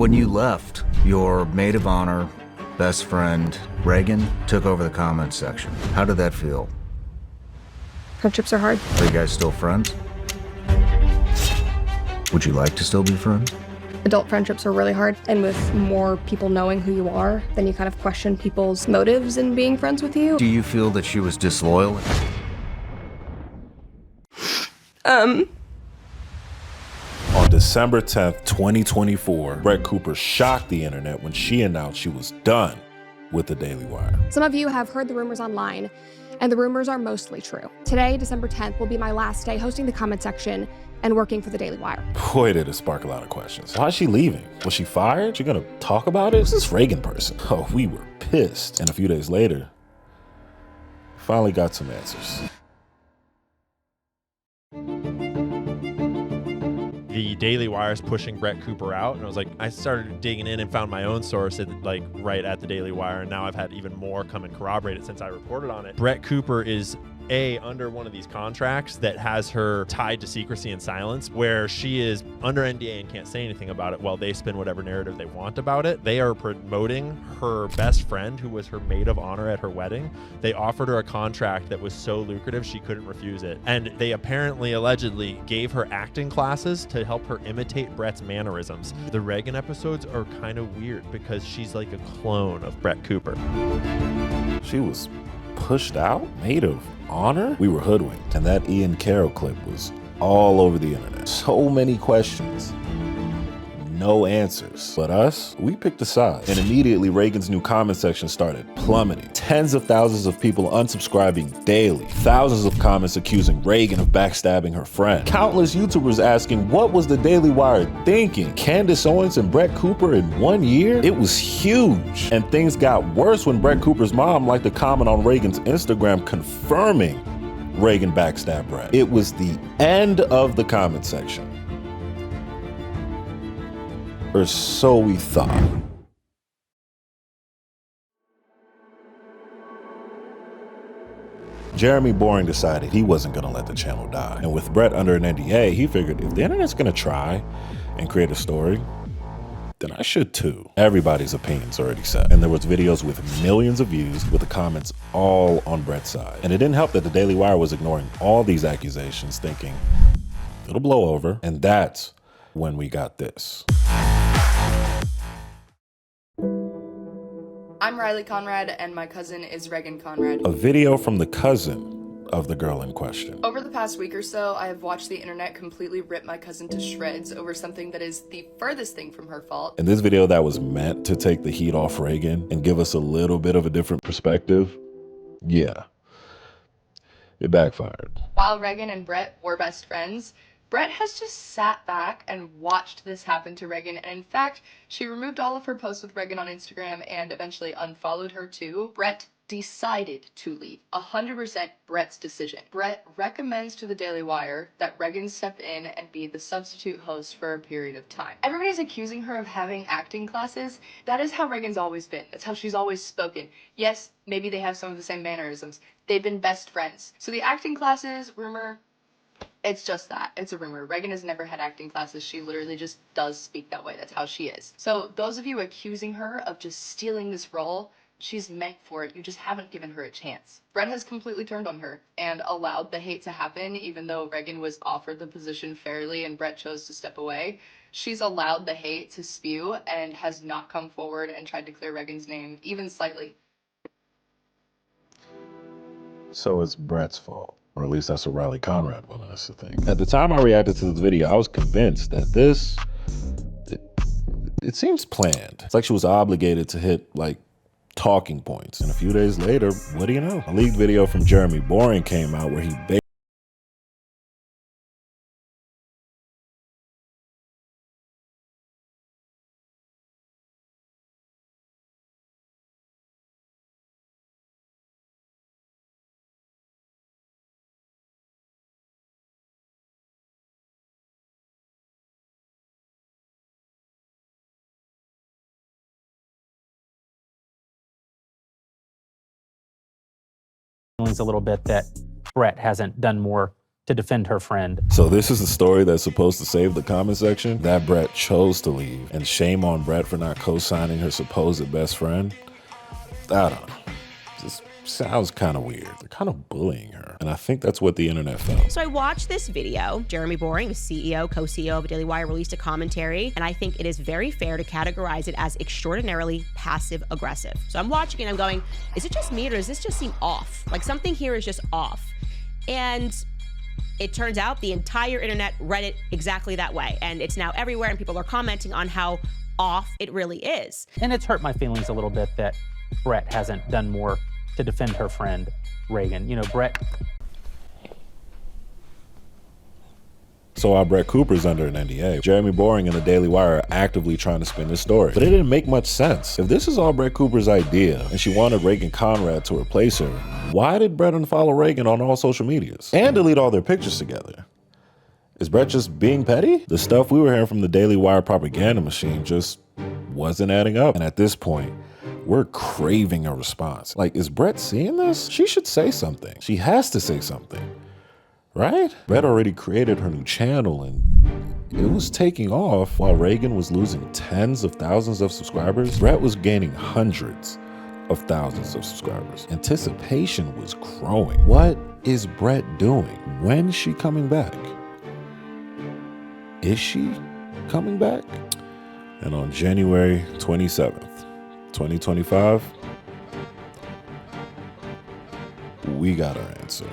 When you left, your maid of honor, best friend, Reagan, took over the comments section. How did that feel? Friendships are hard. Are you guys still friends? Would you like to still be friends? Adult friendships are really hard, and with more people knowing who you are, then you kind of question people's motives in being friends with you. Do you feel that she was disloyal? On December 10th, 2024, Brett Cooper shocked the internet when she announced she was done with the Daily Wire. Some of you have heard the rumors online, and the rumors are mostly true. Today, December 10th, will be my last day hosting the comment section and working for the Daily Wire. Boy, did it spark a lot of questions. Why is she leaving? Was she fired? She gonna talk about it? Who's this Reagan person? Oh, we were pissed. And a few days later, finally got some answers. The Daily Wire's pushing Brett Cooper out, and I started digging in and found my own source right at the Daily Wire, and now I've had even more come and corroborate it since I reported on it. Brett Cooper is under one of these contracts that has her tied to secrecy and silence, where she is under NDA and can't say anything about it while they spin whatever narrative they want about it. They are promoting her best friend, who was her maid of honor at her wedding. They offered her a contract that was so lucrative she couldn't refuse it. And they allegedly gave her acting classes to help her imitate Brett's mannerisms. The Reagan episodes are kind of weird because she's like a clone of Brett Cooper. She was pushed out? Maid of honor? We were hoodwinked, and that Ian Carroll clip was all over the internet. So many questions, no answers. But us, we picked a side. And immediately Reagan's new comment section started plummeting. Tens of thousands of people unsubscribing daily. Thousands of comments accusing Reagan of backstabbing her friend. Countless YouTubers asking, what was the Daily Wire thinking? Candace Owens and Brett Cooper in 1 year? It was huge. And things got worse when Brett Cooper's mom liked a comment on Reagan's Instagram confirming Reagan backstabbed Brett. It was the end of the comment section. Or so we thought. Jeremy Boring decided he wasn't gonna let the channel die. And with Brett under an NDA, he figured if the internet's gonna try and create a story, then I should too. Everybody's opinion's already set. And there was videos with millions of views with the comments all on Brett's side. And it didn't help that the Daily Wire was ignoring all these accusations, thinking it'll blow over. And that's when we got this. I'm Riley Conrad, and my cousin is Reagan Conrad. A video from the cousin of the girl in question. Over the past week or so, I have watched the internet completely rip my cousin to shreds over something that is the furthest thing from her fault. In this video that was meant to take the heat off Reagan and give us a little bit of a different perspective, yeah, it backfired. While Reagan and Brett were best friends, Brett has just sat back and watched this happen to Reagan, and in fact, she removed all of her posts with Reagan on Instagram and eventually unfollowed her too. Brett decided to leave. 100% Brett's decision. Brett recommends to the Daily Wire that Reagan step in and be the substitute host for a period of time. Everybody's accusing her of having acting classes. That is how Reagan's always been. That's how she's always spoken. Yes, maybe they have some of the same mannerisms. They've been best friends. So the acting classes rumor, it's just that. It's a rumor. Reagan has never had acting classes. She literally just does speak that way. That's how she is. So those of you accusing her of just stealing this role, she's meant for it. You just haven't given her a chance. Brett has completely turned on her and allowed the hate to happen, even though Reagan was offered the position fairly and Brett chose to step away. She's allowed the hate to spew and has not come forward and tried to clear Reagan's name, even slightly. So it's Brett's fault. Or at least that's what Riley Conrad wanted us to think. At the time I reacted to this video, I was convinced that it seems planned. It's like she was obligated to hit talking points. And a few days later, what do you know? A leaked video from Jeremy Boring came out where he a little bit that Brett hasn't done more to defend her friend. So this is a story that's supposed to save the comment section? That Brett chose to leave, and shame on Brett for not co-signing her supposed best friend? I don't know. This sounds kind of weird. They're kind of bullying her. And I think that's what the internet felt. So I watched this video. Jeremy Boring, the CEO, co-CEO of Daily Wire, released a commentary, and I think it is very fair to categorize it as extraordinarily passive-aggressive. So I'm watching and I'm going, is it just me or does this just seem off? Like something here is just off. And it turns out the entire internet read it exactly that way. And it's now everywhere and people are commenting on how off it really is. And it's hurt my feelings a little bit that Brett hasn't done more to defend her friend, Reagan. You know, Brett. So while Brett Cooper's under an NDA, Jeremy Boring and the Daily Wire are actively trying to spin this story. But it didn't make much sense. If this is all Brett Cooper's idea and she wanted Reagan Conrad to replace her, why did Brett unfollow Reagan on all social medias and delete all their pictures together? Is Brett just being petty? The stuff we were hearing from the Daily Wire propaganda machine just wasn't adding up. And at this point, we're craving a response. Like, is Brett seeing this? She should say something. She has to say something, right? Brett already created her new channel and it was taking off while Reagan was losing tens of thousands of subscribers. Brett was gaining hundreds of thousands of subscribers. Anticipation was growing. What is Brett doing? When's she coming back? Is she coming back? And on January 27th, 2025, we got our answer.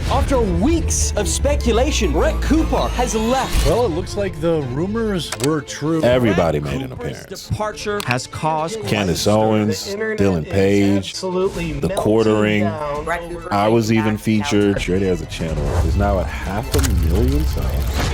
After weeks of speculation, Brett Cooper has left. Well, it looks like the rumors were true. Everybody made an appearance. Departure Has caused Candace Owens, Dylan Page, The Quartering. I was even featured. She already has a channel. There's now at 500,000 subs.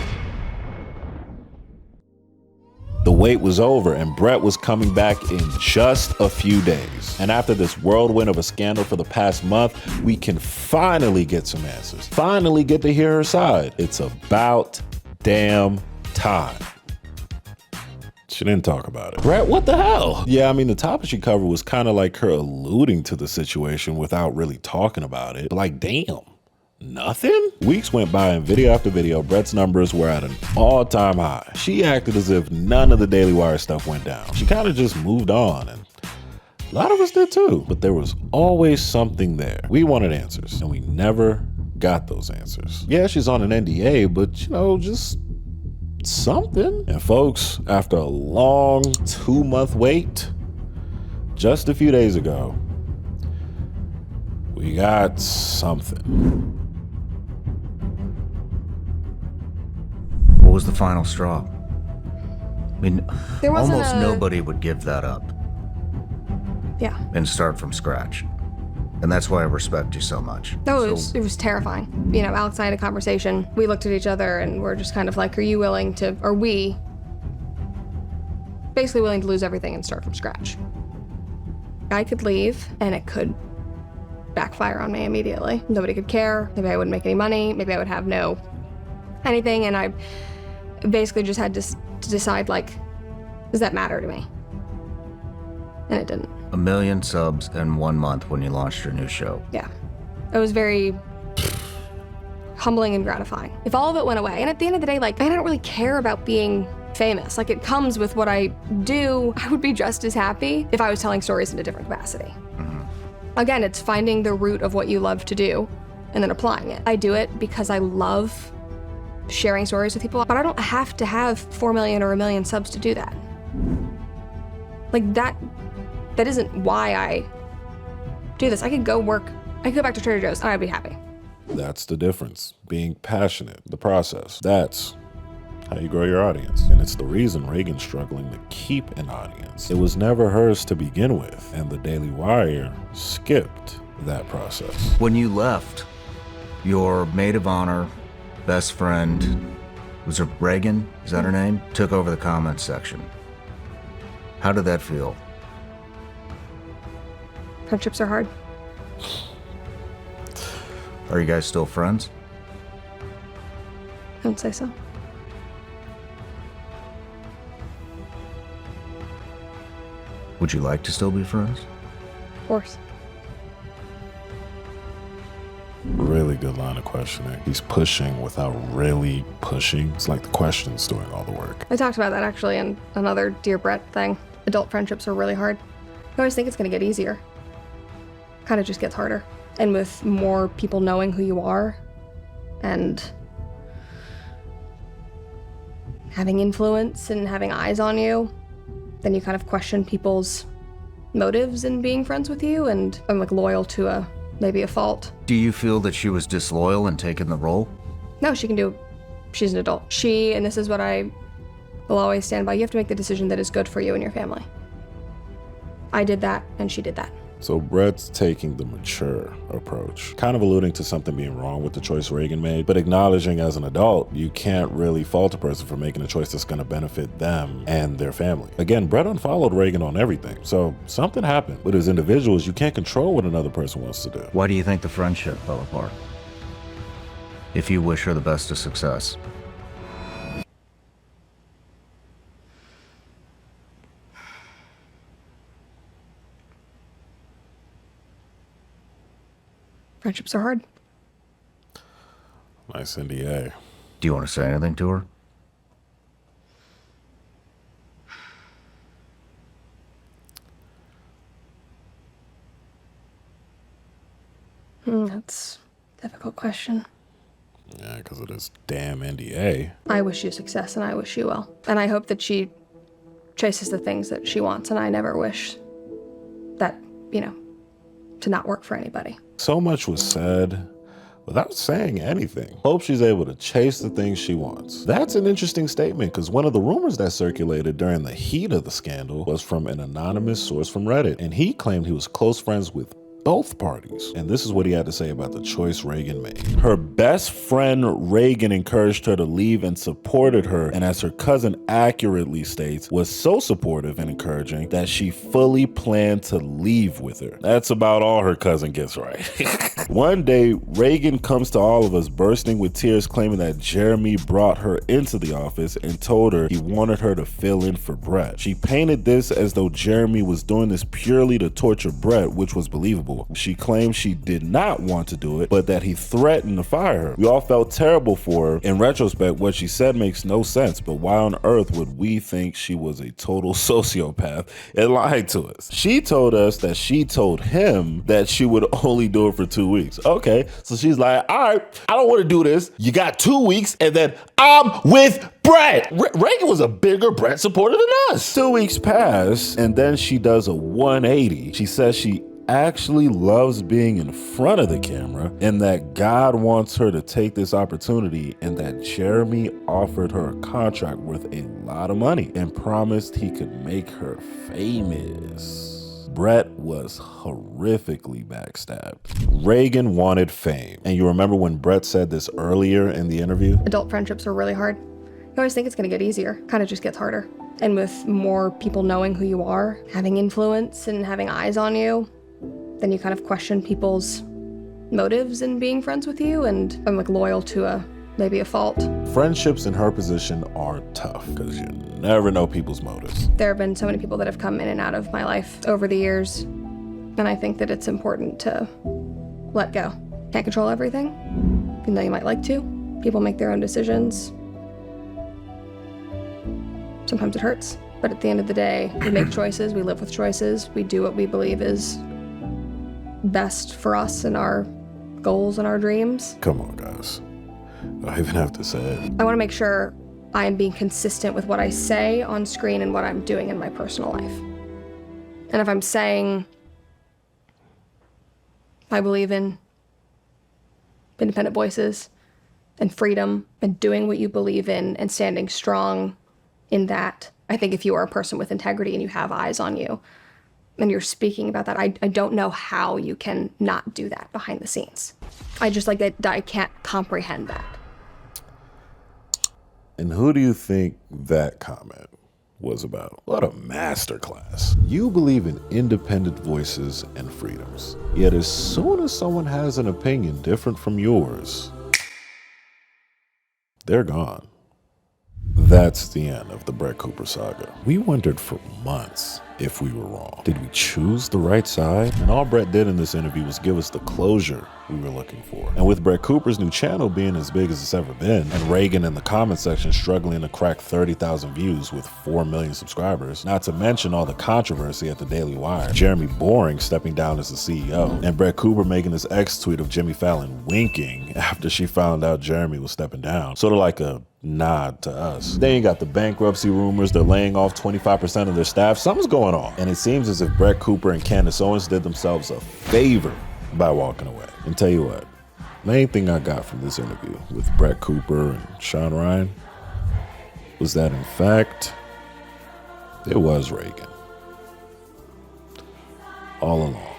The wait was over and Brett was coming back in just a few days. And after this whirlwind of a scandal for the past month, we can finally get some answers. Finally get to hear her side. It's about damn time. She didn't talk about it. Brett, what the hell? Yeah, I mean, the topic she covered was kind of like her alluding to the situation without really talking about it. But like, damn. Nothing? Weeks went by and video after video, Brett's numbers were at an all-time high. She acted as if none of the Daily Wire stuff went down. She kind of just moved on, and a lot of us did too. But there was always something there. We wanted answers, and we never got those answers. Yeah, she's on an NDA, but you know, just something. And folks, after a long 2-month wait, just a few days ago, we got something. What was the final straw? I mean, There wasn't almost a- nobody would give that up Yeah. and start from scratch. And that's why I respect you so much. No, So- it was terrifying. You know, Alex and I had a conversation. We looked at each other and we're just kind of like, are you willing to, are we basically willing to lose everything and start from scratch? I could leave and it could backfire on me immediately. Nobody could care. Maybe I wouldn't make any money. Maybe I would have no anything. And I basically just had to decide, like, does that matter to me? And it didn't. 1 million subs in 1 month when you launched your new show. Yeah. It was very humbling and gratifying. If all of it went away, and at the end of the day, like, I don't really care about being famous. Like, it comes with what I do. I would be just as happy if I was telling stories in a different capacity. Again, it's finding the root of what you love to do and then applying it. I do it because I love sharing stories with people, but I don't have to have 4 million or 1 million subs to do that. Like, that isn't why I do this. I could go back to Trader Joe's and I'd be happy. That's the difference. Being passionate, the process. That's how you grow your audience. And it's the reason Reagan's struggling to keep an audience. It was never hers to begin with, and the Daily Wire skipped that process. When you left, your maid of honor, best friend, was it Reagan? Is that her name? Took over the comments section. How did that feel? Friendships are hard. Are you guys still friends? I don't say so. Would you like to still be friends? Of course. really good line of questioning. He's pushing without really pushing. It's like the question's doing all the work. I talked about that actually in another Dear Brett thing. Adult friendships are really hard. You always think it's gonna get easier. Kind of just gets harder. And with more people knowing who you are and having influence and having eyes on you, then you kind of question people's motives in being friends with you, and I'm like loyal to maybe a fault. Do you feel that she was disloyal in taking the role? No, she's an adult. And this is what I will always stand by, you have to make the decision that is good for you and your family. I did that, and she did that. So Brett's taking the mature approach, kind of alluding to something being wrong with the choice Reagan made, but acknowledging as an adult, you can't really fault a person for making a choice that's gonna benefit them and their family. Again, Brett unfollowed Reagan on everything, so something happened. But as individuals, you can't control what another person wants to do. Why do you think the friendship fell apart? If you wish her the best of success. Friendships are hard. Nice NDA. Do you want to say anything to her? That's a difficult question. Yeah, because of this damn NDA. I wish you success, and I wish you well. And I hope that she chases the things that she wants, and I never wish that, to not work for anybody. So much was said without saying anything. Hope she's able to chase the things she wants. That's an interesting statement, because one of the rumors that circulated during the heat of the scandal was from an anonymous source from Reddit, and he claimed he was close friends with both parties. And this is what he had to say about the choice Reagan made. Her best friend Reagan encouraged her to leave and supported her, and as her cousin accurately states, was so supportive and encouraging that she fully planned to leave with her. That's about all her cousin gets right. One day, Reagan comes to all of us bursting with tears, claiming that Jeremy brought her into the office and told her he wanted her to fill in for Brett. She painted this as though Jeremy was doing this purely to torture Brett, which was believable. She claimed she did not want to do it, but that he threatened to fire her. We all felt terrible for her. In retrospect, what she said makes no sense, but why on earth would we think she was a total sociopath and lied to us? She told us that she told him that she would only do it for 2 weeks. Okay, so she's like, all right, I don't want to do this. You got 2 weeks, and then I'm with Brett. Reagan was a bigger Brett supporter than us. 2 weeks pass, and then she does a 180. She says she actually loves being in front of the camera, and that God wants her to take this opportunity, and that Jeremy offered her a contract worth a lot of money and promised he could make her famous. Brett was horrifically backstabbed. Reagan wanted fame. And you remember when Brett said this earlier in the interview? Adult friendships are really hard. You always think it's gonna get easier. Kind of just gets harder. And with more people knowing who you are, having influence and having eyes on you, then you kind of question people's motives in being friends with you, and I'm like loyal to maybe a fault. Friendships in her position are tough because you never know people's motives. There have been so many people that have come in and out of my life over the years, and I think that it's important to let go. Can't control everything, even though you might like to. People make their own decisions. Sometimes it hurts, but at the end of the day, we make choices, we live with choices, we do what we believe is best for us and our goals and our dreams. Come on, guys. I even have to say it. I want to make sure I am being consistent with what I say on screen and what I'm doing in my personal life. And if I'm saying I believe in independent voices and freedom and doing what you believe in and standing strong in that, I think if you are a person with integrity and you have eyes on you, and you're speaking about that, I don't know how you can not do that behind the scenes. I just I can't comprehend that. And who do you think that comment was about? What a masterclass. You believe in independent voices and freedoms. Yet as soon as someone has an opinion different from yours, they're gone. That's the end of the Brett Cooper saga. We wondered for months if we were wrong? Did we choose the right side? And all Brett did in this interview was give us the closure we were looking for. And with Brett Cooper's new channel being as big as it's ever been, and Reagan in the comment section struggling to crack 30,000 views with 4 million subscribers, not to mention all the controversy at the Daily Wire, Jeremy Boring stepping down as the CEO, and Brett Cooper making this X-tweet of Jimmy Fallon winking after she found out Jeremy was stepping down. Sort of like a nod to us. Then you got the bankruptcy rumors, they're laying off 25% of their staff. Something's going on. And it seems as if Brett Cooper and Candace Owens did themselves a favor by walking away. And tell you what, main thing I got from this interview with Brett Cooper and Shawn Ryan was that in fact, it was Reagan all along.